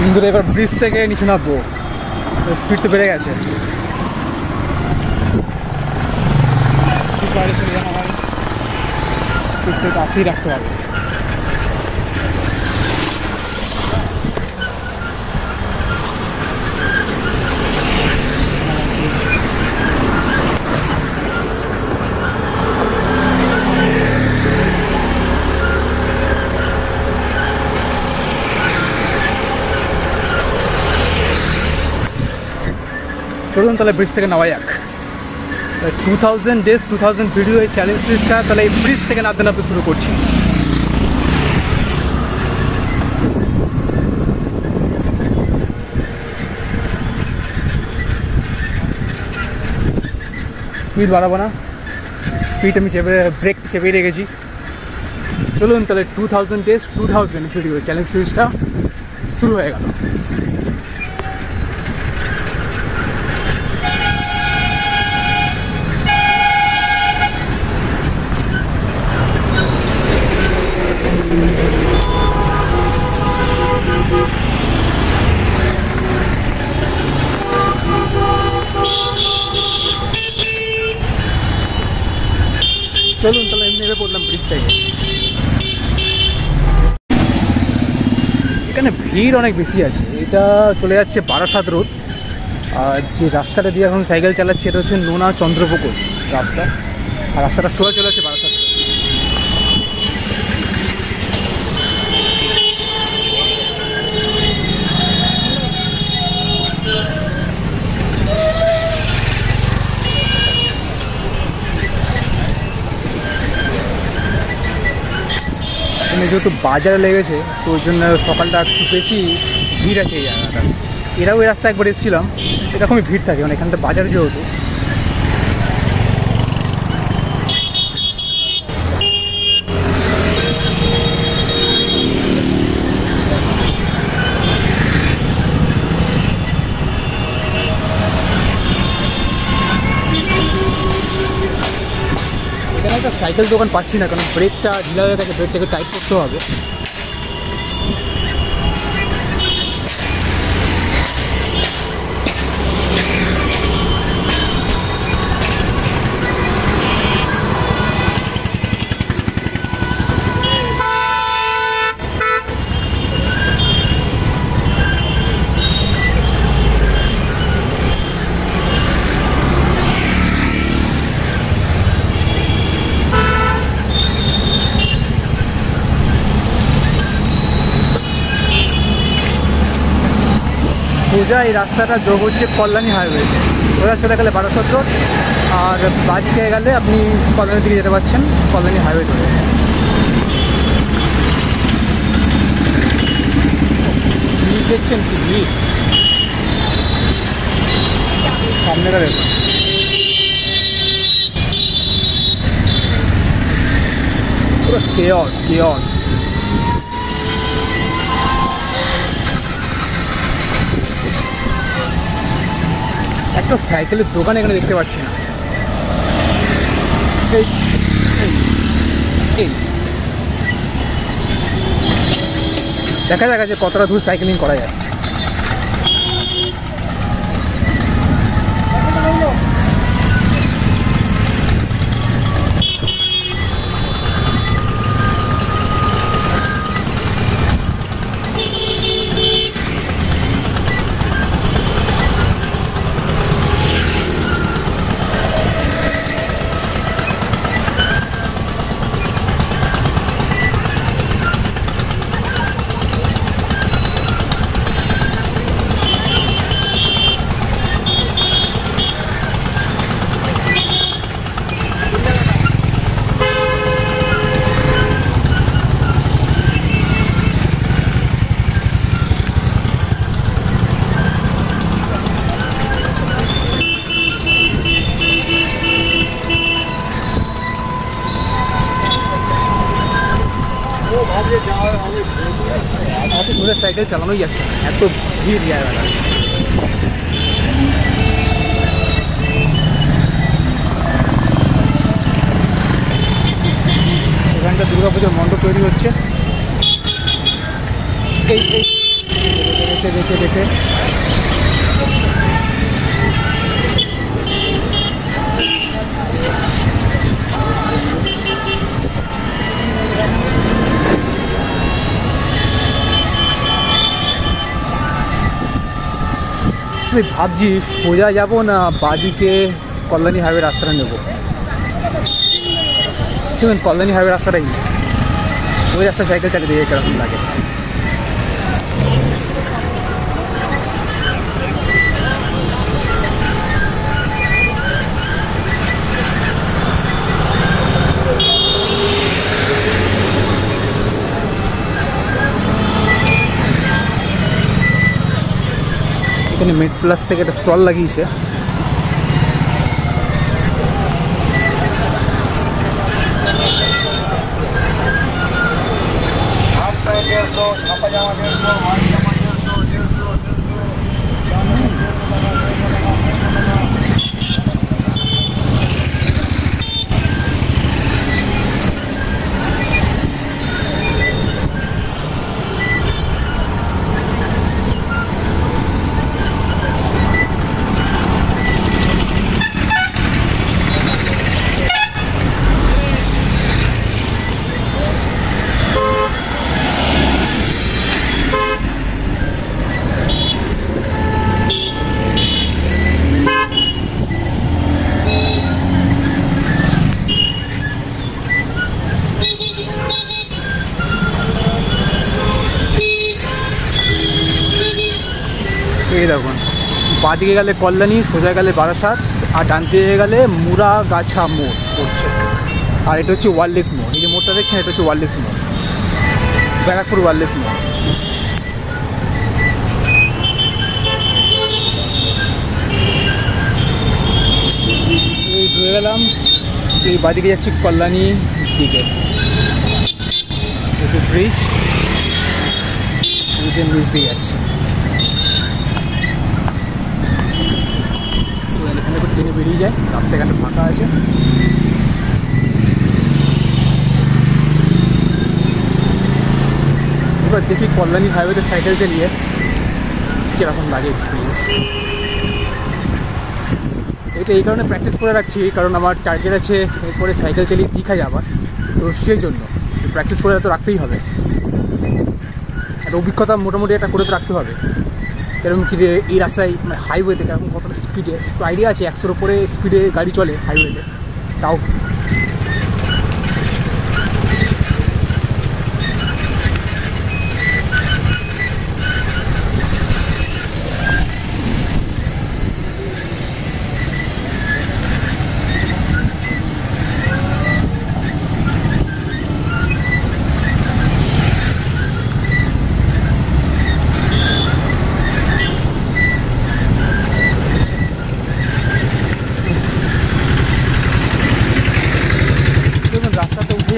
কিন্তু এবার ব্রিজ থেকে নিচে নামবো, স্পিড তো বেড়ে গেছে। স্পিড বাড়িয়ে চলে যাওয়া হয়, স্পিডটা একটু আস্তেই রাখতে হবে। চলুন তাহলে ব্রিজ থেকে নামাই যাক। 2000 days 2000 ভিডিও এই চ্যালেঞ্জ সিরিজটা তাহলে এই ব্রিজ থেকে নামতে নামতে শুরু করছি। স্পিড বাড়াবো না, স্পিড আমি ব্রেক চেপে রেখেছি। চলুন তাহলে 2000 days 2000 ভিডিও চ্যালেঞ্জ সিরিজটা শুরু হয়ে গেল। চলুন তাহলে এমনি নেমে পড়লাম ব্রিজ থেকে। এখানে ভিড় অনেক বেশি আছে। এটা চলে যাচ্ছে বারাসাত রোড, আর যে রাস্তাটা দিয়ে এখন সাইকেল চালাচ্ছে এটা হচ্ছে নোনা চন্দ্রপুকুর রাস্তা, আর রাস্তাটা সোজা চলে যাচ্ছে বারাসাত। যেহেতু বাজারে লেগেছে তো ওই জন্য সকালটা একটু বেশি ভিড় আছে এই জায়গাটা। এরাও এই রাস্তায় একবার এসেছিলাম, এরকমই ভিড় থাকে, মানে এখানটা বাজার যেহেতু। এখানে একটা সাইকেল দোকান পাচ্ছি না, কারণ ব্রেকটা ঢিলা হয়ে গেছে, ব্রেকটাকে টাইট করতে হবে। সোজা এই রাস্তাটা যোগ হচ্ছে কল্যাণী হাইওয়ে, সোজা চলে গেলে বারাসাত রোড, আর বাদিকে গেলে আপনি কল্যাণীর দিকে যেতে পারছেন কল্যাণী হাইওয়ে ধরে। ভিড় দেখছেন কি ভিড়, সামনেটা দেখুন। পুরো কেয়স কেয়স। একটা সাইকেলের দোকান এখানে দেখতে পাচ্ছি না। দেখা যাক যে কতটা দূর সাইকেলিং করা যায়। এত দূরে সাইকেল চালানোই যাচ্ছে না, এত ভিড় জায়গাটা। এখানটা দুর্গাপুজোর মণ্ডপ তৈরি হচ্ছে। এই বেছে বেছে বেছে আমি ভাবছি সোজা যাব না বাদিকে কল্যাণী হাইওয়ে রাস্তাটা নেব। ঠিক আছে, কল্যাণী হাইওয়ে রাস্তাটাই ওই রাস্তা সাইকেল চালিয়ে দিয়ে কিরকম লাগে। এখানে মিড প্লাস থেকে একটা স্টল লাগিয়েছে। এই দেখুন, বাঁদিকে গেলে কল্যাণী, সোজা গেলে বারাসাত, আর ডান দিকে গেলে মুরাগাছা মোড় পড়ছে। আর এটা হচ্ছে ওয়ারলেস মোড়। এই যে মোড়টা দেখছেন, এটা হচ্ছে ওয়ারলেস মোড়, ব্যারাকপুর ওয়ারলেস মোড়। এই ঢুকে গেলাম, এই বাঁদিকে যাচ্ছি কল্যাণী দিকে। একটু ব্রিজ, ব্রিজের নিচ দিয়ে যাচ্ছে। এখানে একটু ট্রেনে বেরিয়ে যায়, রাস্তাঘাটে ফাঁকা আছে। এবার দেখি কল্যাণী হাইওয়েতে সাইকেল চালিয়ে কীরকম লাগে এক্সপিরিয়েন্স। এটা এই কারণে প্র্যাকটিস করে রাখছি, কারণ আমার টার্গেট আছে এরপরে সাইকেল চালিয়ে দীঘা যাবার, তো সেই জন্য প্র্যাকটিস করে তো রাখতেই হবে। একটা অভিজ্ঞতা মোটামুটি একটা করে তো রাখতে হবে। কেরকম কি এই রাস্তায় মানে হাইওয়েতে কেরকম কতটা স্পিডে, একটু আইডিয়া আছে 100-র উপরে স্পিডে গাড়ি চলে হাইওয়েতে, তাও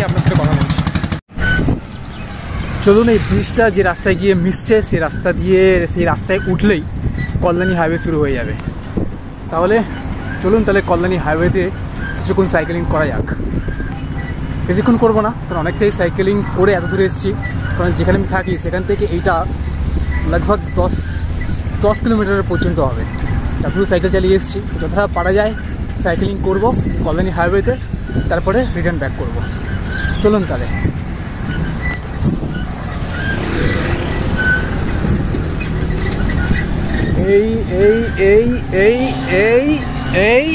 আপনার সাথে কথা বলছি। চলুন, এই ব্রিজটা যে রাস্তায় গিয়ে মিশছে সেই রাস্তা দিয়ে, সেই রাস্তায় উঠলেই কল্যাণী হাইওয়ে শুরু হয়ে যাবে। তাহলে চলুন, তাহলে কল্যাণী হাইওয়েতে কিছুক্ষণ সাইকেলিং করা যাক। বেশিক্ষণ করবো না, কারণ অনেকটাই সাইকেলিং করে এত দূরে এসেছি। কারণ যেখানে আমি থাকি সেখান থেকে এইটা লগভগ 10 কিলোমিটার পর্যন্ত হবে। যতদূর সাইকেল চালিয়ে এসেছি, যতটা পারা যায় সাইকেলিং করব কল্যাণী হাইওয়েতে, তারপরে রিটার্ন ব্যাক করব। চলুন তাহলে। এই এই এই এই এই এই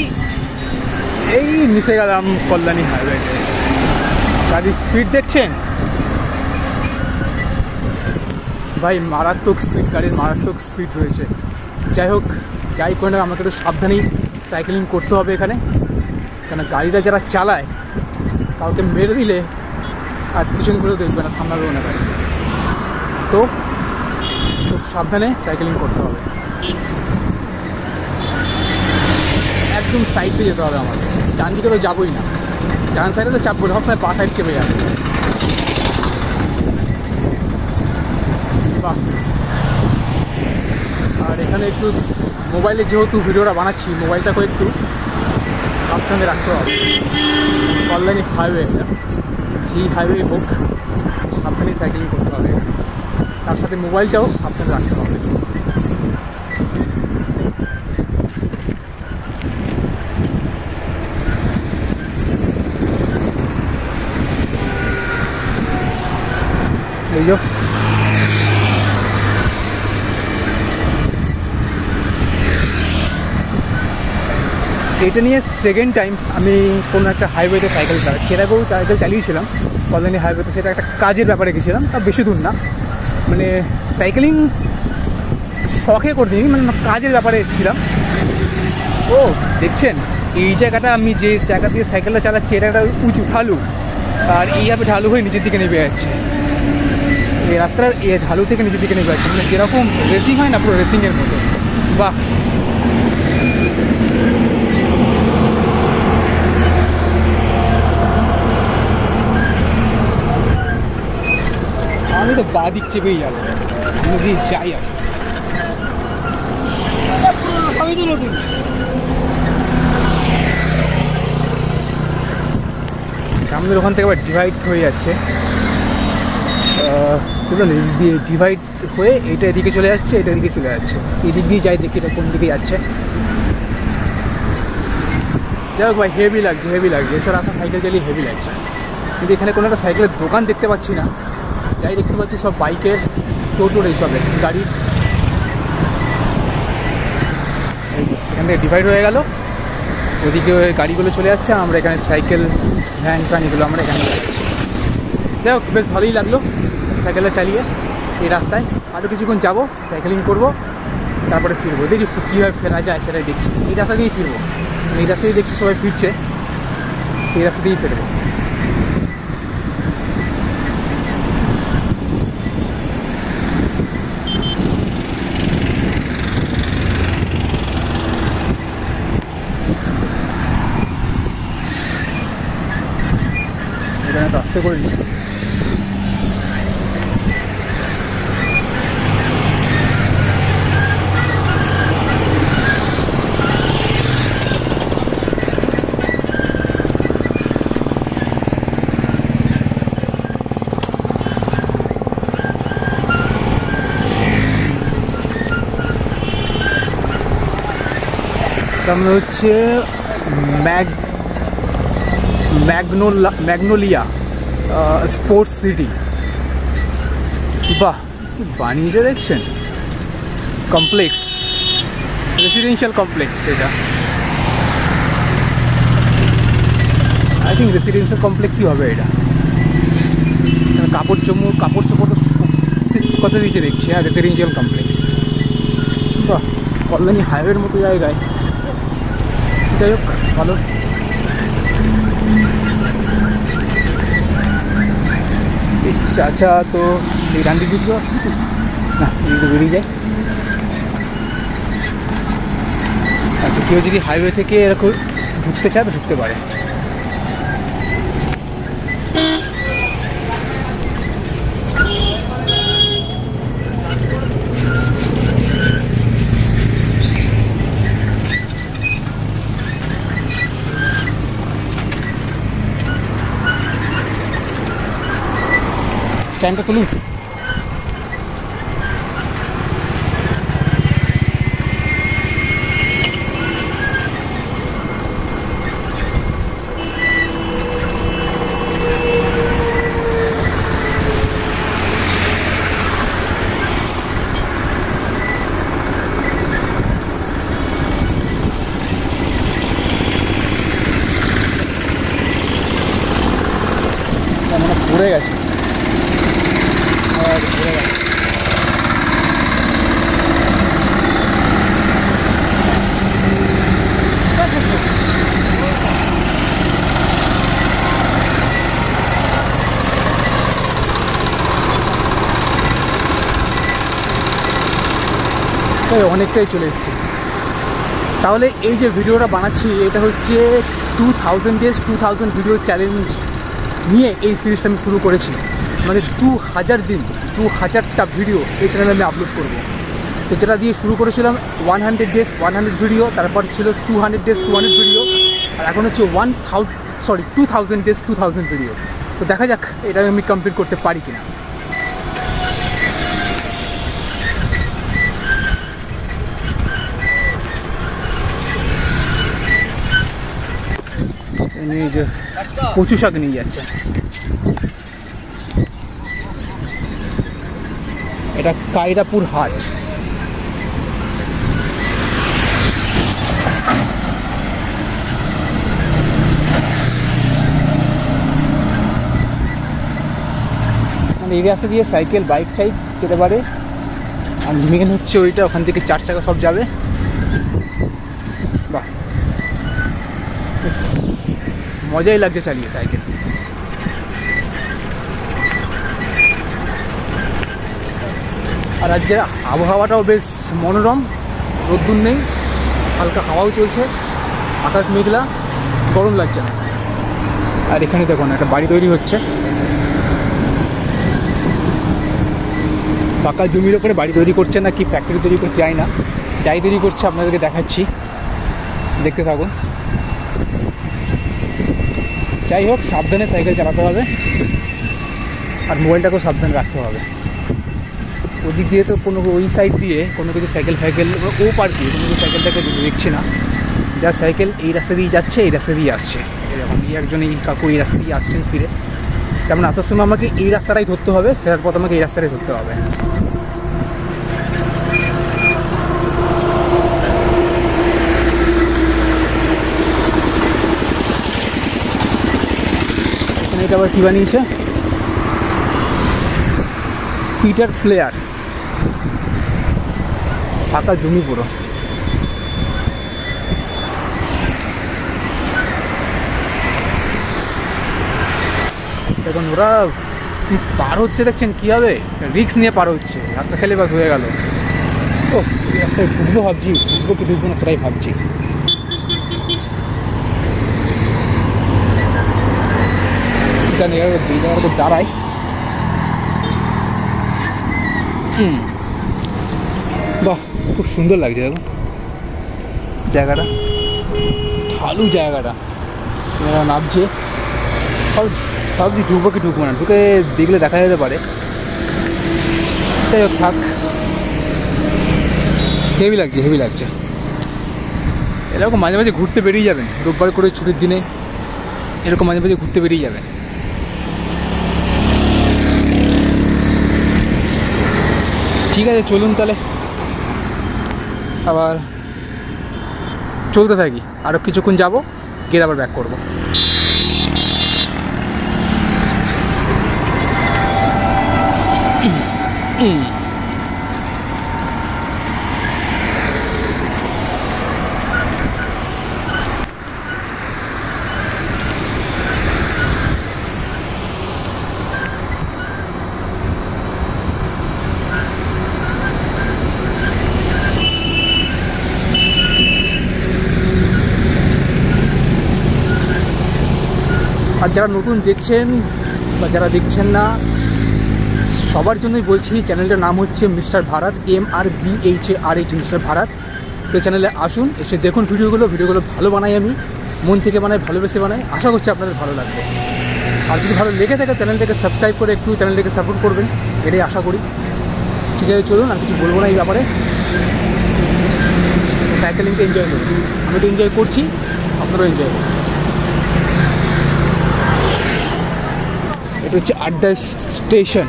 এই মিশে গেলাম কল্যাণী হাইওয়েতে। গাড়ির স্পিড দেখছেন ভাই, মারাত্মক স্পিড, গাড়ির মারাত্মক স্পিড রয়েছে। যাই হোক, যাই করে না, আমাকে একটু সাবধানেই সাইকেলিং করতে হবে এখানে, কেন গাড়িটা যারা চালায় কাউকে মেরে দিলে আর পিছন করেও দেখবে না, থামলাবেও না গাড়ি। তো খুব সাবধানে সাইকেলিং করতে হবে। একদম সাইড দিয়ে যেতে হবে আমাকে, ডান দিকে তো যাবোই না, ডান সাইডে তো চাপবো না, সবসময় পা সাইড চেপে যাবে। বাহ। আর এখানে একটু মোবাইলে যেহেতু ভিডিওটা বানাচ্ছি, মোবাইলটাকে একটু সাবধানে রাখতে হবে। কল্যাণী হাইওয়ে, এটা যেই হাইওয়ে হোক সাবধানে সাইকেলিং করতে হবে, তার সাথে মোবাইলটাও সাবধানে রাখতে হবে। এই যে এটা নিয়ে সেকেন্ড টাইম আমি কোনো একটা হাইওয়েতে সাইকেল চালাচ্ছি। এর আগেও সাইকেল চালিয়েছিলাম কল্যাণী হাইওয়েতে, সেটা একটা কাজের ব্যাপারে গেছিলাম, তা বেশি দূর না, মানে সাইকেলিং শখে করতে মানে কাজের ব্যাপারে এসেছিলাম। ও দেখছেন এই জায়গাটা, আমি যে জায়গা দিয়ে সাইকেলটা চালাচ্ছি এটা একটা উঁচু ঢালু, আর এইভাবে ঢালু হয়ে নিচের দিকে নেমে যাচ্ছে। এই রাস্তার এই ঢালু থেকে নিচের দিকে নেমে যাচ্ছে, মানে যেরকম রেসিং হয় না, পুরো রেসিংয়ের মতো। বাহ, আমি তো বা দিক চেপেই যাবো, আমি দিয়ে যাই আসবো। সামনের ওখান থেকে আবার ডিভাইড হয়ে যাচ্ছে, চলুন এই দিয়ে ডিভাইড হয়ে এটা এদিকে চলে যাচ্ছে, এটা এদিকে চলে যাচ্ছে, এদিক দিয়ে যাই দেখি এটা কোন দিকে যাচ্ছে। যাই হোক ভাই, হেভি লাগছে এসব রাস্তা সাইকেল চালিয়ে হেভি লাগছে। কিন্তু এখানে কোনো একটা সাইকেলের দোকান দেখতে পাচ্ছি না, যাই দেখতে পাচ্ছি সব বাইকের, টোটোর এইসবের গাড়ি। এখান থেকে ডিভাইড হয়ে গেল, ওদিকে গাড়িগুলো চলে যাচ্ছে, আমরা এখানে সাইকেল ভ্যান ফ্যান এগুলো আমরা এখানে যাচ্ছি। যাই হোক, বেশ ভালোই লাগলো সাইকেলটা চালিয়ে এই রাস্তায়। আরও কিছুক্ষণ যাবো, সাইকেলিং করবো, তারপরে ফিরবো, দেখি কীভাবে ফেরা যায় সেটাই দেখছি। এই রাস্তা দিয়েই ফিরবো, এই রাস্তায় দেখছি সবাই ফিরছে, এই রাস্তা দিয়েই ফিরবো। এখানে তো আস্তে করে নিই। সামনে হচ্ছে ম্যাগনোলিয়া স্পোর্টস সিটি। বাহ, বানিয়েছে দেখছেন, কমপ্লেক্স, রেসিডেন্সিয়াল কমপ্লেক্স। এটা আই থিঙ্ক রেসিডেন্সিয়াল কমপ্লেক্সই হবে এটা। কাপড় চোপড় তো শুকাতে দিয়েছে দেখছি। হ্যাঁ, রেসিডেন্সিয়াল কমপ্লেক্স। বাহ, কল্যাণী হাইওয়ের মতো জায়গায়। যাই হোক, ভালো। আচ্ছা, তো এই ডান্ডি দিকে আসছি না, এদিকে বেরিয়ে যায়। আচ্ছা, কেউ যদি হাইওয়ে থেকে এরকম ঢুকতে চায় তো ঢুকতে পারে। স্ট্যান্ডটা তুলুন। মানে পড়ে গেছে, অনেকটাই চলে এসেছি। তাহলে এই যে ভিডিওটা বানাচ্ছি এটা হচ্ছে 2000 ডেজ 2000 ভিডিও চ্যালেঞ্জ নিয়ে এই সিরিজটা আমি শুরু করেছি। মানে 2000 দিন 2000টা ভিডিও এই চ্যানেলে আমি আপলোড করবো। তো যেটা দিয়ে শুরু করেছিলাম 100 ডেজ 100 ভিডিও, তারপর ছিল 200 ডেজ 200 ভিডিও, আর এখন হচ্ছে 2000 ডেজ 2000 ভিডিও। তো দেখা যাক এটা আমি কমপ্লিট করতে পারি কিনা। এই যে কচু শাক নিয়ে যাচ্ছে। এটা কায়রাপুর হাট। মানে এই রাস্তা দিয়ে সাইকেল বাইক টাইপ যেতে পারে। আর মেন হচ্ছে ওইটা, ওখান থেকে 4 চাকা সব যাবে। বাহ, বেশ মজাই লাগছে চালিয়ে সাইকেল। আর আজকের আবহাওয়াটাও বেশ মনোরম, রোদ্দুর নেই, হালকা হাওয়াও চলছে, আকাশ মেঘলা, গরম লাগছে না। আর এখানে দেখুন একটা বাড়ি তৈরি হচ্ছে, ফাঁকা জমির ওপরে বাড়ি তৈরি করছে না কি ফ্যাক্টরি তৈরি করছে যাই না, যাই তৈরি করছে আপনাদেরকে দেখাচ্ছি, দেখতে থাকুন। যাই হোক, সাবধানে সাইকেল চালাতে হবে আর মোবাইলটাকেও সাবধানে রাখতে হবে। ওদিক দিয়ে তো কোনো, ওই সাইড দিয়ে কোনো কিছু সাইকেল ও পার দিয়ে কোনো কিছু সাইকেলটাকে দেখছি না। যা সাইকেল এই রাস্তা দিয়ে যাচ্ছে, এই রাস্তা দিয়ে আসছে। এরকম একজন এই কাকু এই রাস্তা দিয়ে আসছেন ফিরে, তেমন আসার সময় আমাকে এই রাস্তাটাই ধরতে হবে, ফেরার পথ আমাকে এই রাস্তাটাই ধরতে হবে। এখানে এটা আবার কী বানিয়েছে, পিটার প্লেয়ার, ফাঁকা জমি পুরো। দেখুন ওরা পার হচ্ছে, দেখছেন কীভাবে রিস্ক নিয়ে পার হচ্ছে, হাতটা খেলে বাস হয়ে গেল। ও রাস্তায় ঢুকবো ভাবছি, ঢুকবো কি ঢুকবো না সেটাই ভাবছি। জানি দাঁড়াই। বাহ, খুব সুন্দর লাগছে দেখুন জায়গাটা, ঢালু জায়গাটা, নামছে। ভাবছি ঢুকবো কি ঢুকবো না, ঢুকে দেখলে দেখা যেতে পারে। যাই হোক থাক, হেভি লাগছে, হেভি লাগছে। এরকম মাঝে মাঝে ঘুরতে বেরিয়ে যাবেন, রোববার করে ছুটির দিনে এরকম মাঝে মাঝে ঘুরতে বেরিয়ে যাবেন। ঠিক আছে, চলুন তাহলে আবার চলতে থাকি, আরও কিছুক্ষণ যাবো, গিয়ে আবার ব্যাক করবো। আর যারা নতুন দেখছেন বা যারা দেখছেন না, সবার জন্যই বলছি, চ্যানেলটার নাম হচ্ছে mister Bharat, MRBHARAT, mister Bharat. তো চ্যানেলে আসুন, এসে দেখুন ভিডিওগুলো ভালো বানাই আমি, মন থেকে বানাই, ভালোবেসে বানাই। আশা করছি আপনাদের ভালো লাগবে। আর যদি ভালো লেগে থাকে চ্যানেলটাকে সাবস্ক্রাইব করে একটু চ্যানেলটাকে সাপোর্ট করবেন, এটাই আশা করি। ঠিক আছে, চলুন, আর কিছু বলবো না এই ব্যাপারে। সাইকেলিংটা এনজয় করুন, আমি তো এনজয় করছি, আপনারাও এনজয় করুন। এটা হচ্ছে আড্ডা স্টেশন।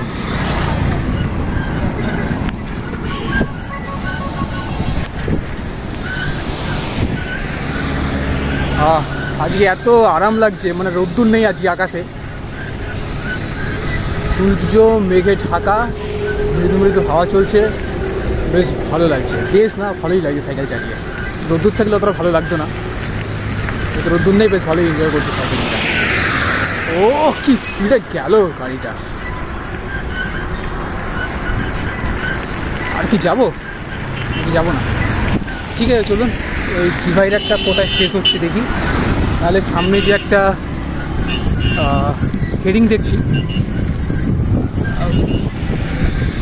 আজকে এত আরাম লাগছে, মানে রোদ্দুর নেই আজকে আকাশে, সূর্য মেঘে ঢাকা, মৃদু মৃদু হাওয়া চলছে, বেশ ভালো লাগছে। বেশ না, ভালোই লাগছে সাইকেল চালিয়ে। রোদ্দুর থাকলে অতটা ভালো লাগতো না, রোদ্দুর নেই, বেশ ভালোই এনজয় করছে সাইকেলটা। ও কি স্পিডে গেল গাড়িটা! আর কি যাবো না? ঠিক আছে, চলুন। ওই ডিভাইডারটা কোথায় শেষ হচ্ছে দেখি, তাহলে সামনে যে একটা হেডিং দেখছি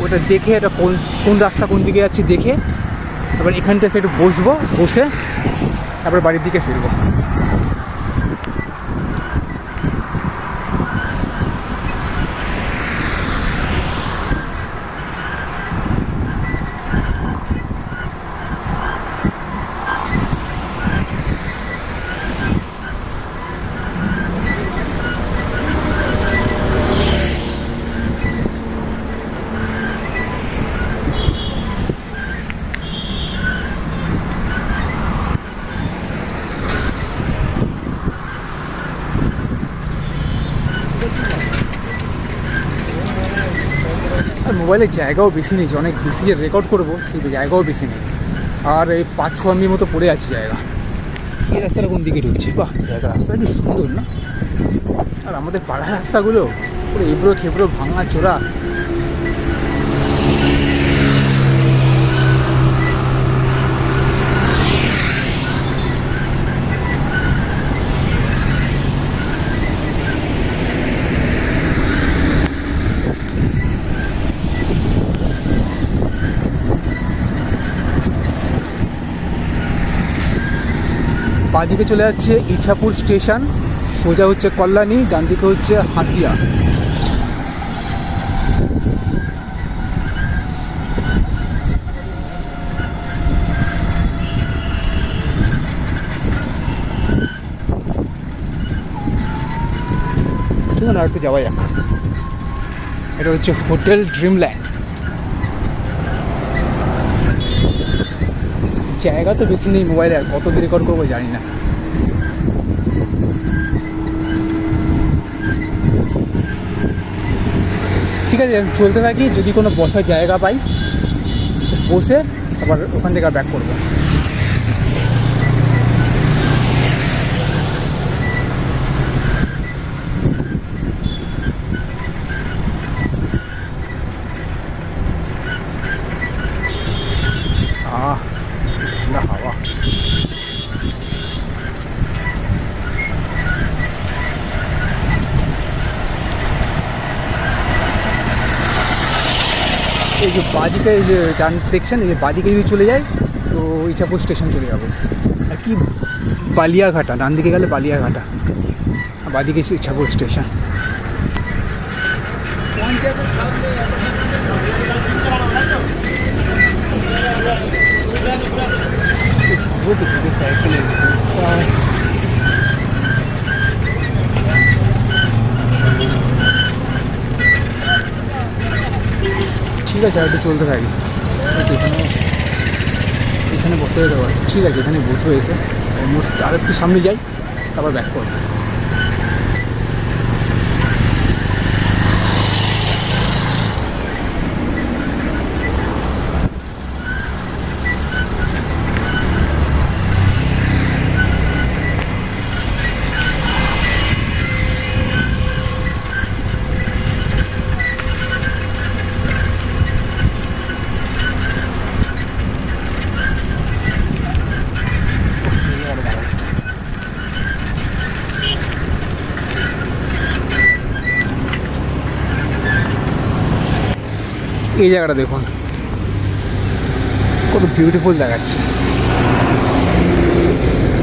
ওটা দেখে, এটা কোন রাস্তা কোন দিকে যাচ্ছে দেখে, তারপর এখানটাতে একটু বসবো, বসে তারপর বাড়ির দিকে ফিরবো। আর মোবাইলের জায়গাও বেশি নেই, অনেক বেশি যে রেকর্ড করবো সেই জায়গাও বেশি নেই। আর এই 5-6 MB মতো পড়ে আছে জায়গা। এই রাস্তাটা কোন দিকে ঢুকছে? বাহ, জায়গা রাস্তা কি সুন্দর না? আর আমাদের পাড়ার রাস্তাগুলো পুরো এবড়ো খেবড়ো ভাঙা চোরা। বাঁদিকে চলে যাচ্ছে ইছাপুর স্টেশন, সোজা হচ্ছে কল্যাণী, ডান দিকে হচ্ছে হাসিয়া। চলুন আর একটু যাওয়া যাক। এটা হচ্ছে হোটেল ড্রিমল্যান্ড। জায়গা তো বেশি নেই মোবাইলে, আর কত রেকর্ড করবো জানি না। ঠিক আছে, চলতে থাকি, যদি কোনো বসার জায়গা পাই বসে আবার ওখান থেকে ব্যাক করবো। হাওয়া এই যে বাঁদিকে, এই যে দেখছেন, এই যে বাঁদিকে যদি চলে যায় তো ইছাপুর স্টেশন চলে যাবো। আর কি বালিয়াঘাটা, ডান দিকে গেলে বালিয়াঘাটা, বাঁদিকে ইছাপুর স্টেশন। ঠিক আছে, আর একটু চলতে থাকি। এখানে বসে যেতে পারি। ঠিক আছে, এখানে বসবো এসে, আর একটু সামনে যাই, তারপর ব্যাক করবো। এই জায়গাটা দেখুন কত বিউটিফুল দেখাচ্ছে,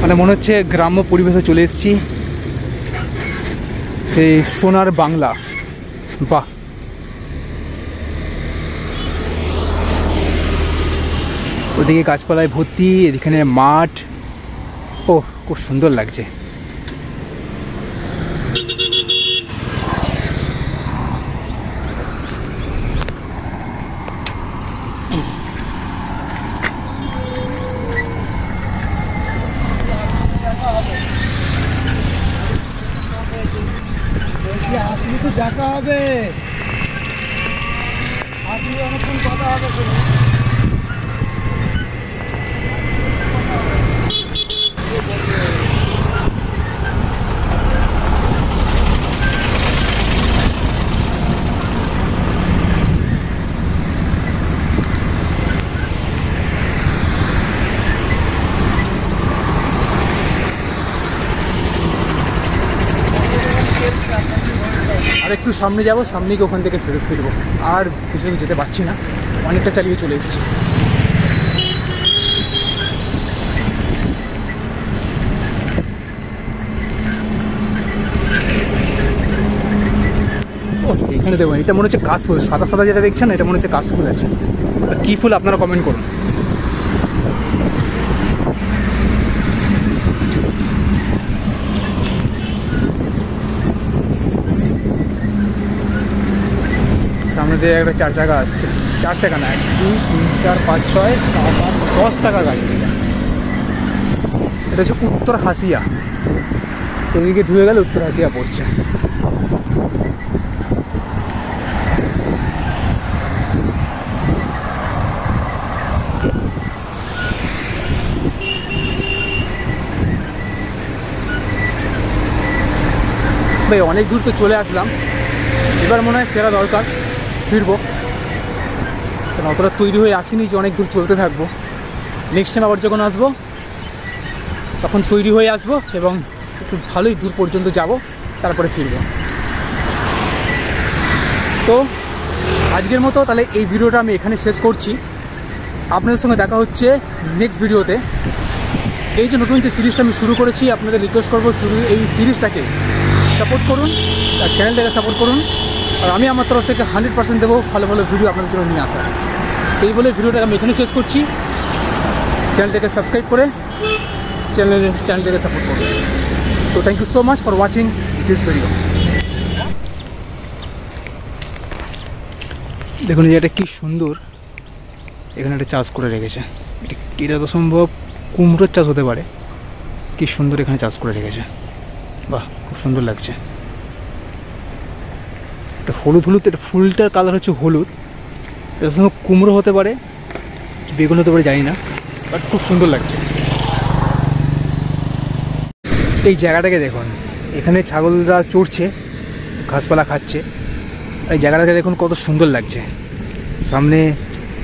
মানে মনে হচ্ছে গ্রাম্য পরিবেশে চলে এসেছি, সেই সোনার বাংলা। বাহ, ওদিকে গাছপালায় ভর্তি, এখানে মাঠ। ও, খুব সুন্দর লাগছে। আপনি তো দেখা হবে, আপনি অনেকক্ষণ কথা হবে। আর একটু সামনে যাব, সামনে গিয়ে ওখান থেকে ফেরত ফিরবো। আর পিছনে যেতে পারছি না, অনেকটা চালিয়ে চলে এসেছি। ও, এখানে দেখুন, এটা মনে হচ্ছে কাশফুল, সাদা সাদা যেটা দেখছেন এটা মনে হচ্ছে কাশফুল আছে। আর কী ফুল আপনারা কমেন্ট করুন। সামনে দিয়ে একটা 4 চাকা আসছে, 4 চাকা না, 1 2 3 4 5 6 7 8 10 চাকা গাড়ি। এটা হচ্ছে উত্তর হাসিয়া, এদিকে ঢুকে গেলে উত্তর হাসিয়া পড়ছে। ভাই অনেক দূর তো চলে আসলাম, এবার মনে হয় ফেরা দরকার, ফিরবো। কারণ অতটা তৈরি হয়ে আসিনি যে অনেক দূর চলতে থাকবো। নেক্সট টাইম আবার যখন আসবো তখন তৈরি হয়ে আসবো এবং একটু ভালোই দূর পর্যন্ত যাব, তারপরে ফিরবো। তো আজকের মতো তাহলে এই ভিডিওটা আমি এখানে শেষ করছি। আপনাদের সঙ্গে দেখা হচ্ছে নেক্সট ভিডিওতে। এই যে নতুন যে সিরিজটা আমি শুরু করেছি, আপনাদের রিকোয়েস্ট করবো এই সিরিজটাকে সাপোর্ট করুন, আর চ্যানেলটাকে সাপোর্ট করুন। আর আমি আমার তরফ থেকে 100% দেবো ভালো ভালো ভিডিও আপনাদের জন্য নিয়ে আসা। এই বলে ভিডিওটাকে আমি এখানে শেষ করছি। চ্যানেলটাকে সাবস্ক্রাইব করে চ্যানেলটাকে সাপোর্ট করুন। তো thank you so much for watching this video. দেখুন এই এটা কী সুন্দর, এখানে একটা চাষ করে রেখেছে। এটা তো সম্ভব কুমড়োর চাষ হতে পারে। কি সুন্দর এখানে চাষ করে রেখেছে, বাহ খুব সুন্দর লাগছে। এটা হলুদ হলুদ, এটা ফুলটার কালার হচ্ছে হলুদ। এটা সম্ভব কুমড়ো হতে পারে, বেগুন হতে পারে, জানি না, বাট খুব সুন্দর লাগছে। এই জায়গাটাকে দেখুন, এখানে ছাগলরা চড়ছে, ঘাসপালা খাচ্ছে। এই জায়গাটাকে দেখুন কত সুন্দর লাগছে। সামনে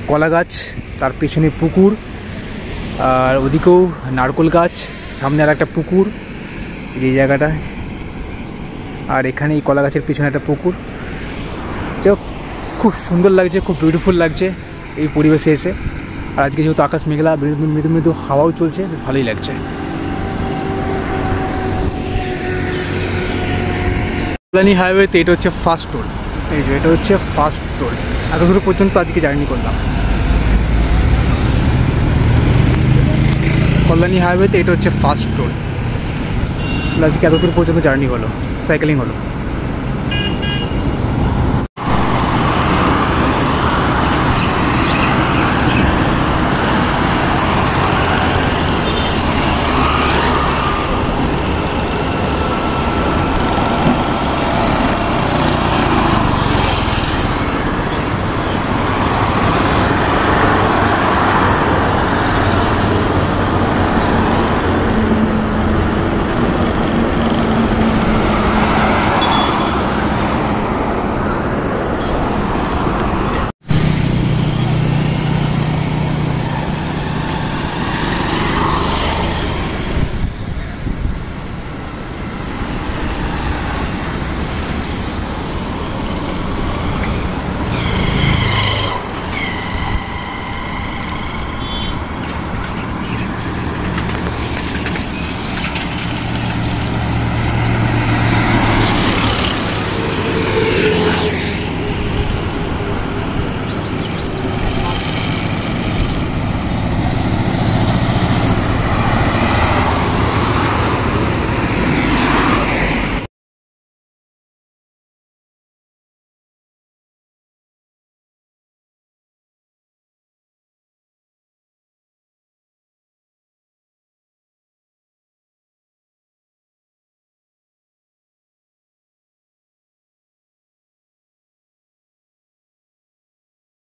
কলা গাছ, তার পেছনে পুকুর, আর ওদিকেও নারকেল গাছ, সামনে আর একটা পুকুর এই জায়গাটা, আর এখানে এই কলা গাছের পেছনে একটা পুকুর। যা খুব সুন্দর লাগছে, খুব বিউটিফুল লাগছে এই পরিবেশে এসে। আর আজকে যেহেতু আকাশ মেঘলা, মৃদু মৃদু হাওয়াও চলছে, বেশ ভালোই লাগছে। কল্যাণী হাইওয়েতে এটা হচ্ছে ফার্স্ট টোল। এই যে এটা হচ্ছে ফার্স্ট টোল। এত দূর পর্যন্ত আজকে জার্নি করলাম কল্যাণী হাইওয়েতে, এটা হচ্ছে ফার্স্ট টোল। আজকে এত দূর পর্যন্ত জার্নি হলো, সাইকেলিং হলো।